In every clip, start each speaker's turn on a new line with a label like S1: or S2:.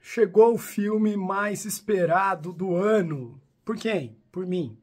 S1: Chegou o filme mais esperado do ano. Por quem? Por mim.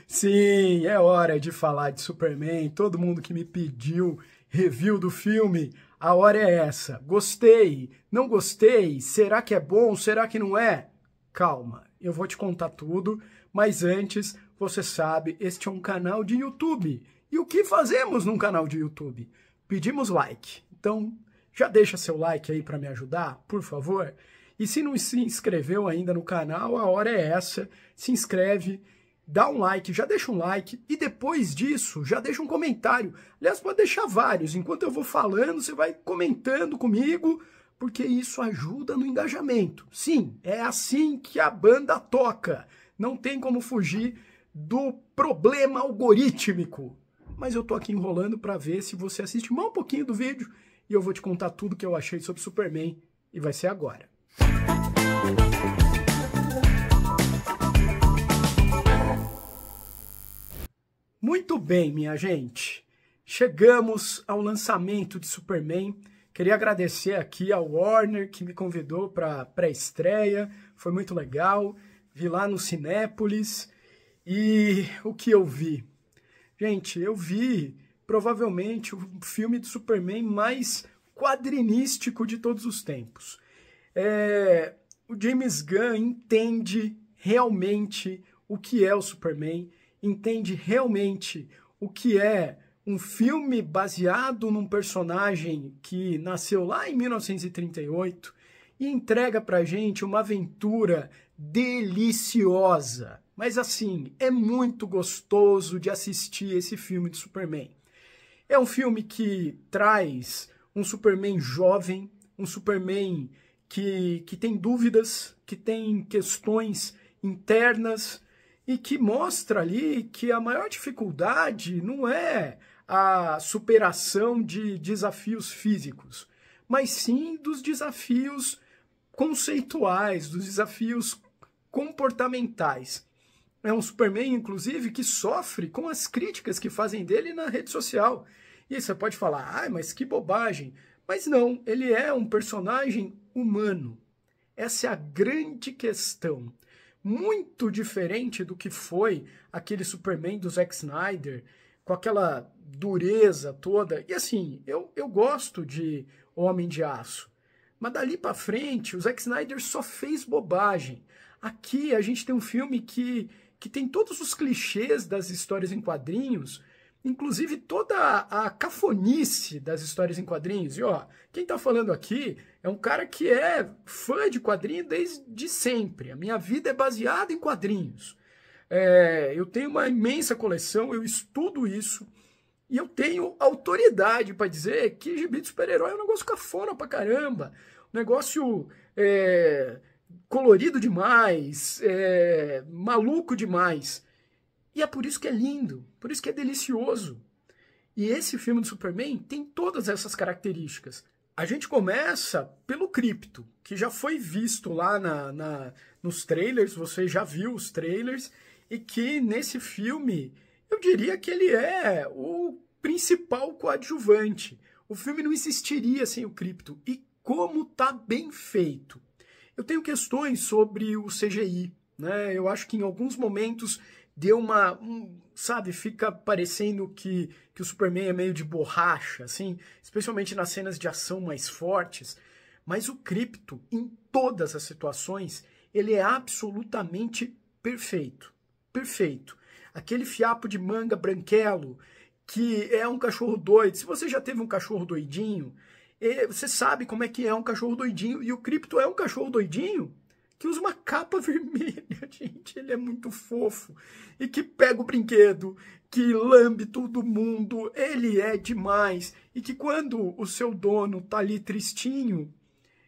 S1: Sim, é hora de falar de Superman. Todo mundo que me pediu review do filme, a hora é essa. Gostei? Não gostei? Será que é bom? Será que não é? Calma, eu vou te contar tudo, mas antes, você sabe, este é um canal de YouTube. E o que fazemos num canal de YouTube? Pedimos like. Então, já deixa seu like aí para me ajudar, por favor. E se não se inscreveu ainda no canal, a hora é essa. Se inscreve, dá um like, já deixa um like e depois disso já deixa um comentário. Aliás, pode deixar vários. Enquanto eu vou falando, você vai comentando comigo, porque isso ajuda no engajamento. Sim, é assim que a banda toca. Não tem como fugir do problema algorítmico. Mas eu tô aqui enrolando para ver se você assiste mais um pouquinho do vídeo e eu vou te contar tudo que eu achei sobre Superman e vai ser agora. Muito bem, minha gente. Chegamos ao lançamento de Superman. Queria agradecer aqui ao Warner que me convidou para pré-estreia. Foi muito legal. Vi lá no Cinépolis. E o que eu vi? Gente, eu vi provavelmente o filme de Superman mais quadrinístico de todos os tempos. O James Gunn entende realmente o que é o Superman, entende realmente o que é um filme baseado num personagem que nasceu lá em 1938 e entrega pra gente uma aventura deliciosa. Mas assim, é muito gostoso de assistir esse filme de Superman. É um filme que traz um Superman jovem, um Superman que tem dúvidas, que tem questões internas e que mostra ali que a maior dificuldade não é a superação de desafios físicos, mas sim dos desafios conceituais, dos desafios comportamentais. É um Superman, inclusive, que sofre com as críticas que fazem dele na rede social. E aí você pode falar, mas que bobagem. Mas não, ele é um personagem humano. Essa é a grande questão. Muito diferente do que foi aquele Superman do Zack Snyder, com aquela dureza toda. E assim, eu gosto de Homem de Aço. Mas dali pra frente, o Zack Snyder só fez bobagem. Aqui a gente tem um filme que tem todos os clichês das histórias em quadrinhos, inclusive toda a cafonice das histórias em quadrinhos. E ó, quem tá falando aqui é um cara que é fã de quadrinhos desde sempre. A minha vida é baseada em quadrinhos. Eu tenho uma imensa coleção, eu estudo isso, e eu tenho autoridade para dizer que gibi de super-herói é um negócio cafona pra caramba, um negócio colorido demais, maluco demais. E é por isso que é lindo, por isso que é delicioso. E esse filme do Superman tem todas essas características. A gente começa pelo Krypto, que já foi visto lá nos trailers, você já viu os trailers, e que nesse filme eu diria que ele é o principal coadjuvante. O filme não existiria sem o Krypto. E como tá bem feito. Eu tenho questões sobre o CGI, né? Eu acho que em alguns momentos deu sabe, fica parecendo que o Superman é meio de borracha, assim, especialmente nas cenas de ação mais fortes. Mas o Krypto, em todas as situações, ele é absolutamente perfeito. Perfeito. Aquele fiapo de manga branquelo, que é um cachorro doido. Se você já teve um cachorro doidinho, você sabe como é que é um cachorro doidinho. E o Krypto é um cachorro doidinho que usa uma capa vermelha, gente. Ele é muito fofo. E que pega o brinquedo, que lambe todo mundo. Ele é demais. E que quando o seu dono tá ali tristinho,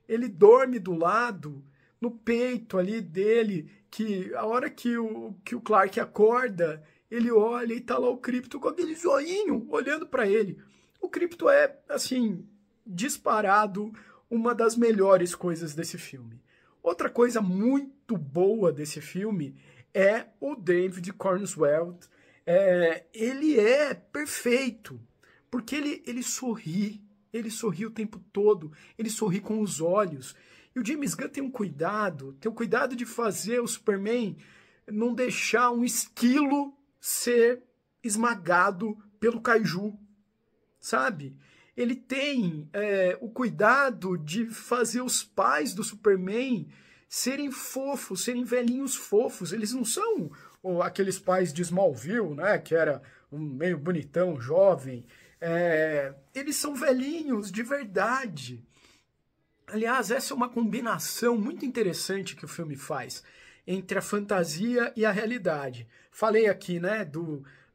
S1: ele dorme do lado, no peito ali dele, que a hora que o Clark acorda, ele olha e tá lá o Krypto com aquele zoinho olhando para ele. O Krypto é, assim, disparado uma das melhores coisas desse filme. Outra coisa muito boa desse filme é o David Corenswet. Ele é perfeito, porque ele sorri, Ele sorri o tempo todo, ele sorri com os olhos. E o James Gunn tem o cuidado de fazer o Superman não deixar um esquilo ser esmagado pelo kaiju, sabe? Ele tem o cuidado de fazer os pais do Superman serem fofos, serem velhinhos fofos. Eles não são aqueles pais de Smallville, né? Que era um meio bonitão, jovem. Eles são velhinhos de verdade. Aliás, essa é uma combinação muito interessante que o filme faz entre a fantasia e a realidade. Falei aqui, né,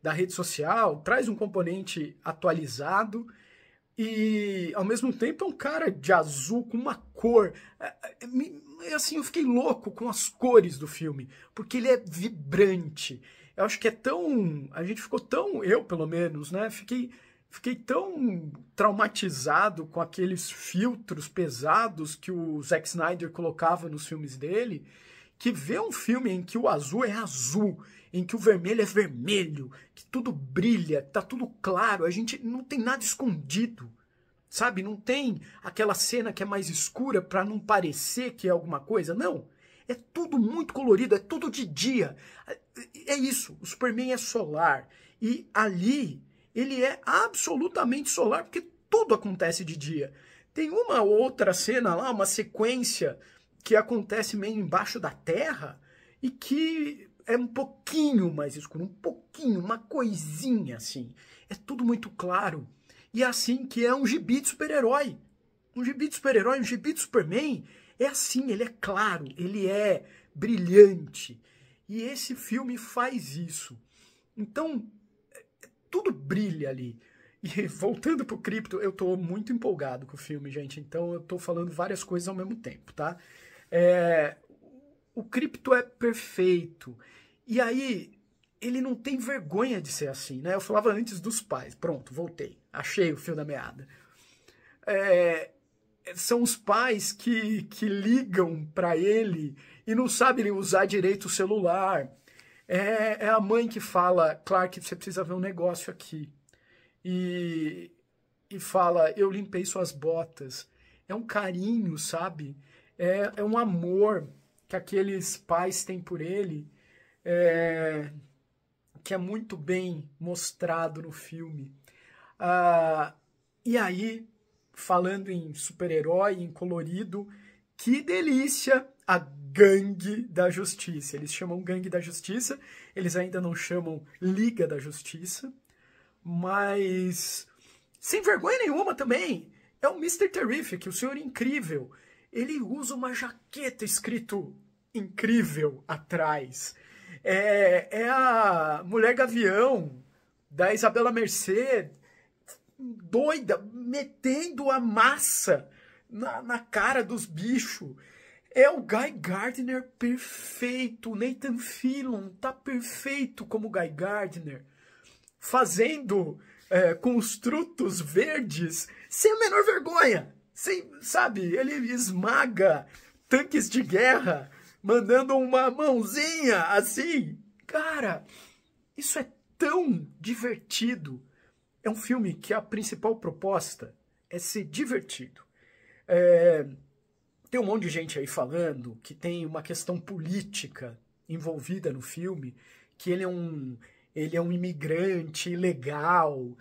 S1: da rede social, traz um componente atualizado e, ao mesmo tempo, é um cara de azul com uma cor. Assim, eu fiquei louco com as cores do filme, porque ele é vibrante. Eu acho que é tão... A gente ficou tão... Eu, pelo menos, né, Fiquei tão traumatizado com aqueles filtros pesados que o Zack Snyder colocava nos filmes dele, que ver um filme em que o azul é azul, em que o vermelho é vermelho, que tudo brilha, tá tudo claro, a gente não tem nada escondido, sabe? Não tem aquela cena que é mais escura para não parecer que é alguma coisa, não. É tudo muito colorido, é tudo de dia. É isso, o Superman é solar. E ali... ele é absolutamente solar, porque tudo acontece de dia. Tem uma outra cena lá, uma sequência que acontece meio embaixo da terra e que é um pouquinho mais escuro, um pouquinho, uma coisinha assim. É tudo muito claro. E é assim que é um gibi de super-herói. Um gibi de super-herói, um gibi de Superman, é assim, ele é claro, ele é brilhante. E esse filme faz isso. Então, tudo brilha ali. E voltando pro Krypto, eu tô muito empolgado com o filme, gente. Então eu tô falando várias coisas ao mesmo tempo, tá? O Krypto é perfeito. E aí, ele não tem vergonha de ser assim, né? Eu falava antes dos pais. Pronto, voltei. Achei o fio da meada. São os pais que ligam pra ele e não sabem usar direito o celular. É a mãe que fala, Clark, você precisa ver um negócio aqui. E fala, eu limpei suas botas. É um carinho, sabe? É um amor que aqueles pais têm por ele, que é muito bem mostrado no filme. E aí, falando em super-herói, em colorido, que delícia a Gangue da Justiça. Eles chamam Gangue da Justiça, eles ainda não chamam Liga da Justiça, mas sem vergonha nenhuma também. É o Mr. Terrific, o Senhor Incrível. Ele usa uma jaqueta escrito Incrível atrás. É a Mulher Gavião da Isabela Merced, doida, metendo a massa na cara dos bichos. É o Guy Gardner perfeito. O Nathan Fillion tá perfeito como Guy Gardner, fazendo construtos verdes sem a menor vergonha. Sabe, ele esmaga tanques de guerra, mandando uma mãozinha assim. Cara, isso é tão divertido. É um filme que a principal proposta é ser divertido. Tem um monte de gente aí falando que tem uma questão política envolvida no filme, que ele é um imigrante ilegal.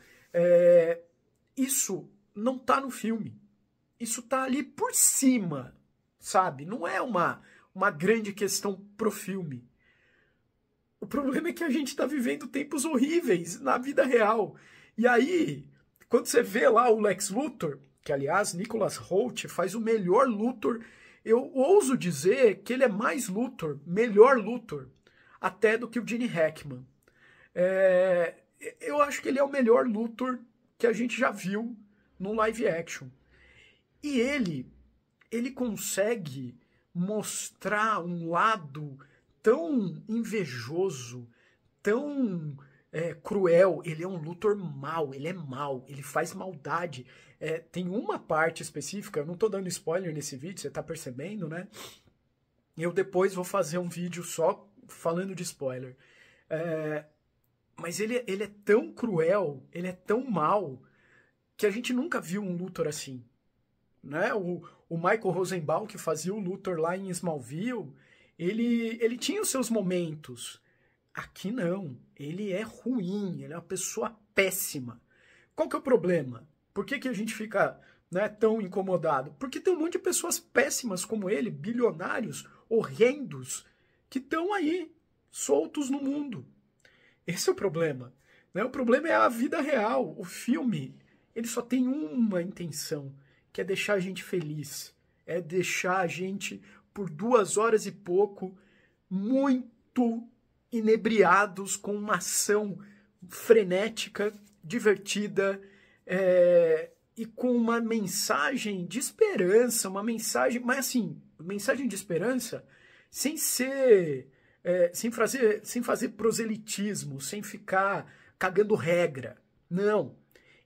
S1: Isso não tá no filme. Isso tá ali por cima, sabe? Não é uma grande questão pro filme. O problema é que a gente tá vivendo tempos horríveis na vida real. E aí, quando você vê lá o Lex Luthor, que, aliás, Nicholas Hoult faz o melhor Luthor. Eu ouso dizer que ele é mais Luthor, melhor Luthor, até do que o Gene Hackman. Eu acho que ele é o melhor Luthor que a gente já viu no live action. E ele consegue mostrar um lado tão invejoso, tão cruel. Ele é um Luthor mau, ele é mau, ele faz maldade. Tem uma parte específica, eu não tô dando spoiler nesse vídeo, você tá percebendo, né? Eu depois vou fazer um vídeo só falando de spoiler. Mas ele é tão cruel, ele é tão mau, que a gente nunca viu um Luthor assim. Né? O Michael Rosenbaum, que fazia o Luthor lá em Smallville, ele tinha os seus momentos. Aqui não. Ele é ruim, ele é uma pessoa péssima. Qual que é o problema? Por que a gente fica, né, tão incomodado? Porque tem um monte de pessoas péssimas como ele, bilionários, horrendos, que estão aí, soltos no mundo. Esse é o problema. Né? O problema é a vida real. O filme, ele só tem uma intenção, que é deixar a gente feliz. É deixar a gente, por 2 horas e pouco, muito inebriados com uma ação frenética, divertida, e com uma mensagem de esperança, uma mensagem, mas assim, mensagem de esperança sem ser, sem fazer proselitismo, sem ficar cagando regra. Não.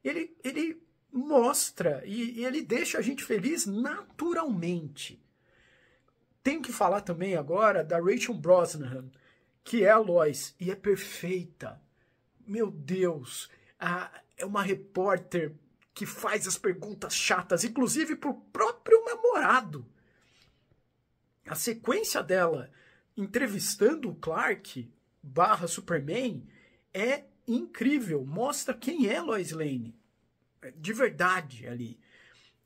S1: Ele mostra e ele deixa a gente feliz naturalmente. Tenho que falar também agora da Rachel Brosnahan, que é a Lois, e é perfeita. Meu Deus, é uma repórter que faz as perguntas chatas, inclusive pro próprio namorado. A sequência dela entrevistando o Clark / Superman é incrível, mostra quem é Lois Lane, de verdade ali.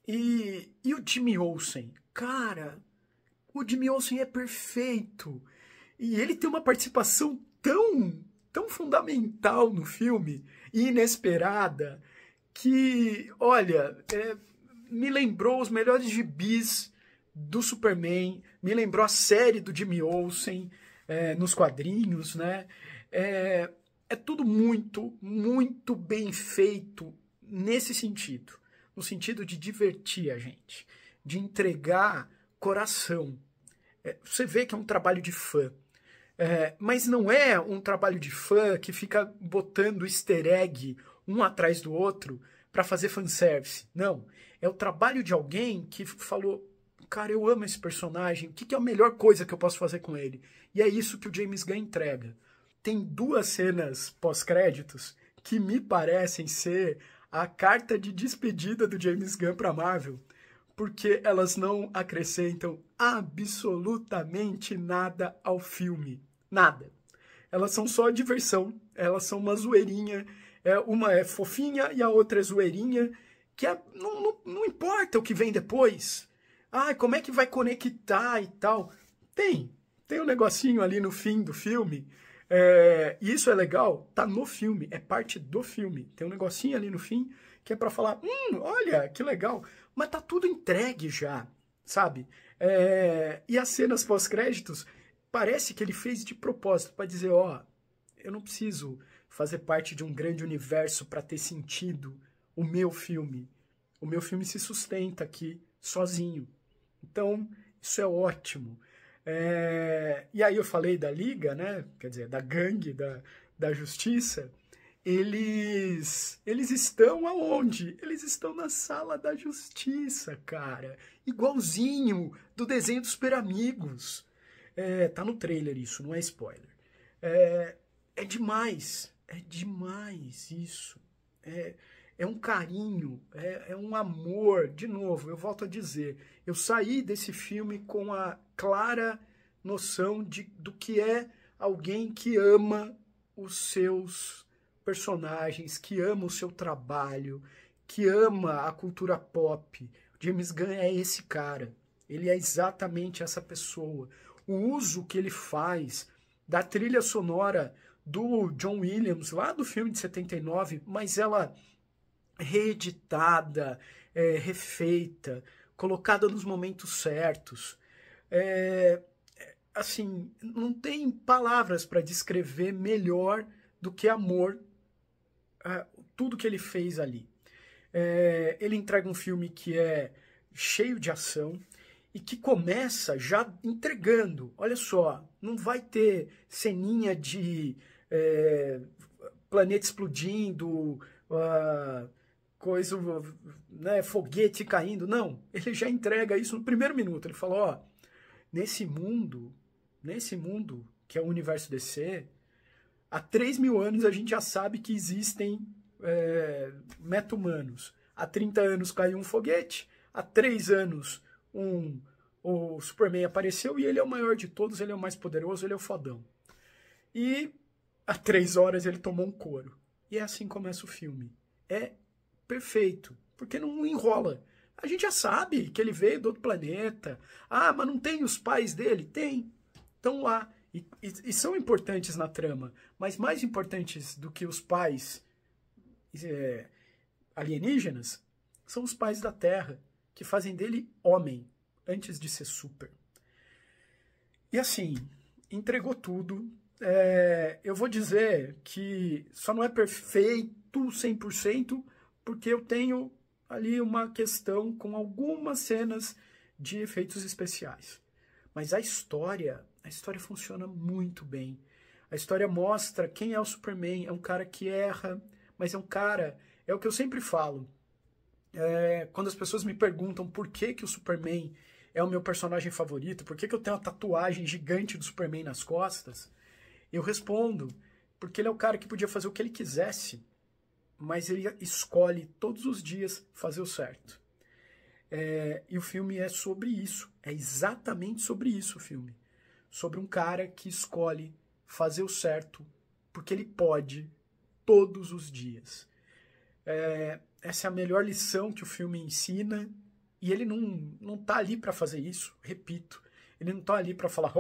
S1: E o Jimmy Olsen, cara, o Jimmy Olsen é perfeito. E ele tem uma participação tão fundamental no filme, e inesperada, que, olha, me lembrou os melhores gibis do Superman, me lembrou a série do Jimmy Olsen nos quadrinhos, né? É tudo muito bem feito nesse sentido. No sentido de divertir a gente, de entregar coração. Você vê que é um trabalho de fã. Mas não é um trabalho de fã que fica botando easter egg um atrás do outro para fazer fanservice. Não. É o trabalho de alguém que falou, cara, eu amo esse personagem, o que é a melhor coisa que eu posso fazer com ele? E é isso que o James Gunn entrega. Tem 2 cenas pós-créditos que me parecem ser a carta de despedida do James Gunn para Marvel, porque elas não acrescentam absolutamente nada ao filme. Nada. Elas são só diversão, elas são uma zoeirinha, uma é fofinha e a outra é zoeirinha, que não importa o que vem depois. Como é que vai conectar e tal. Tem um negocinho ali no fim do filme, e isso é legal, tá no filme, é parte do filme. Tem um negocinho ali no fim que é para falar, olha, que legal, mas tá tudo entregue já, sabe? E as cenas pós-créditos, parece que ele fez de propósito, para dizer, eu não preciso fazer parte de um grande universo para ter sentido o meu filme. O meu filme se sustenta aqui, sozinho. Então, isso é ótimo. E aí eu falei da Liga, né? Quer dizer, da gangue da Justiça. Eles estão aonde? Eles estão na Sala da Justiça, cara. Igualzinho do desenho dos Super Amigos. Tá no trailer isso, não é spoiler. É demais isso. É um carinho, é um amor. De novo, eu volto a dizer, eu saí desse filme com a clara noção do que é alguém que ama os seus personagens, que ama o seu trabalho, que ama a cultura pop. James Gunn é esse cara. Ele é exatamente essa pessoa. O uso que ele faz da trilha sonora do John Williams, lá do filme de 79, mas ela reeditada, refeita, colocada nos momentos certos. Assim, não tem palavras para descrever melhor do que amor tudo que ele fez ali. Ele entrega um filme que é cheio de ação e que começa já entregando. Olha só, não vai ter ceninha de planeta explodindo, coisa, né, foguete caindo. Não, ele já entrega isso no primeiro minuto. Ele fala, nesse mundo que é o universo DC, há 3.000 anos a gente já sabe que existem meta-humanos. há 30 anos caiu um foguete, há 3 anos o Superman apareceu e ele é o maior de todos, ele é o mais poderoso, ele é o fodão. E há 3 horas ele tomou um couro. E é assim que começa o filme. É perfeito, porque não enrola. A gente já sabe que ele veio do outro planeta. Ah, mas não tem os pais dele? Tem. Estão lá. E são importantes na trama. Mas mais importantes do que os pais alienígenas são os pais da Terra, que fazem dele homem, antes de ser super. E assim, entregou tudo. Eu vou dizer que só não é perfeito 100%, porque eu tenho ali uma questão com algumas cenas de efeitos especiais. Mas a história funciona muito bem. A história mostra quem é o Superman. É um cara que erra, mas é um cara... É o que eu sempre falo. Quando as pessoas me perguntam por que o Superman é o meu personagem favorito, por que eu tenho uma tatuagem gigante do Superman nas costas, eu respondo, porque ele é o cara que podia fazer o que ele quisesse, mas ele escolhe todos os dias fazer o certo. E o filme é sobre isso. É exatamente sobre isso o filme. Sobre um cara que escolhe fazer o certo porque ele pode todos os dias. Essa é a melhor lição que o filme ensina. E ele não tá ali para fazer isso, repito. Ele não tá ali para falar,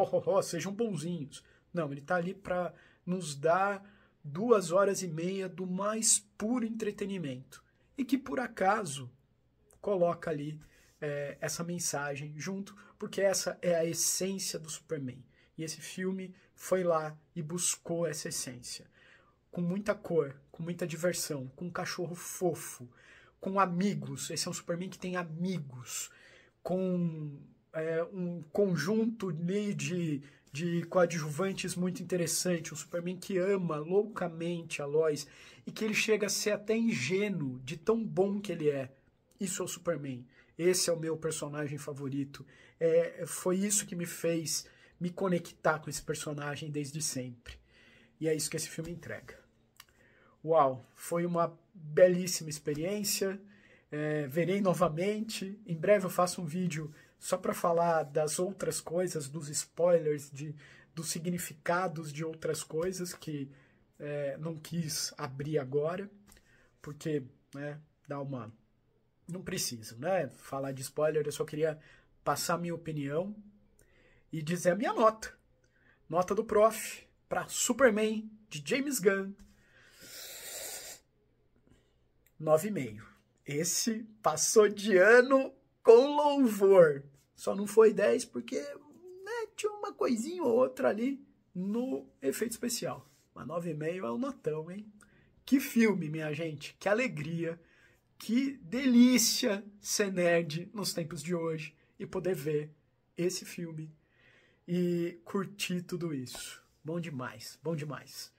S1: sejam bonzinhos. Não, ele tá ali para nos dar 2h30 do mais puro entretenimento. E que, por acaso, coloca ali essa mensagem junto, porque essa é a essência do Superman. E esse filme foi lá e buscou essa essência. Com muita cor, com muita diversão, com um cachorro fofo, com amigos. Esse é um Superman que tem amigos, com um conjunto de coadjuvantes muito interessante, um Superman que ama loucamente a Lois e que ele chega a ser até ingênuo de tão bom que ele é. Isso é o Superman. Esse é o meu personagem favorito. Foi isso que me fez me conectar com esse personagem desde sempre. E é isso que esse filme entrega. Uau, foi uma belíssima experiência. Verei novamente. Em breve eu faço um vídeo só para falar das outras coisas, dos spoilers, dos significados de outras coisas que não quis abrir agora, porque dá uma... Não preciso, falar de spoiler, eu só queria passar a minha opinião e dizer a minha nota. Nota do Prof. para Superman, de James Gunn. 9,5. Esse passou de ano com louvor. Só não foi 10 porque tinha uma coisinha ou outra ali no efeito especial. Mas 9,5 é um notão, hein? Que filme, minha gente. Que alegria. Que delícia ser nerd nos tempos de hoje e poder ver esse filme e curtir tudo isso. Bom demais, bom demais.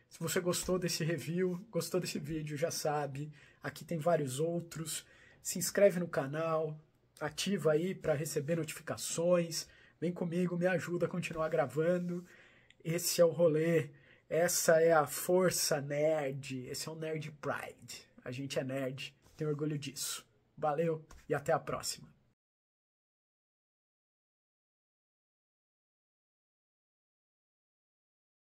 S1: Se você gostou desse review, gostou desse vídeo, já sabe, aqui tem vários outros. Se inscreve no canal, ativa aí para receber notificações. Vem comigo, me ajuda a continuar gravando. Esse é o rolê, essa é a força nerd, esse é o Nerd Pride. A gente é nerd, tenho orgulho disso. Valeu e até a próxima.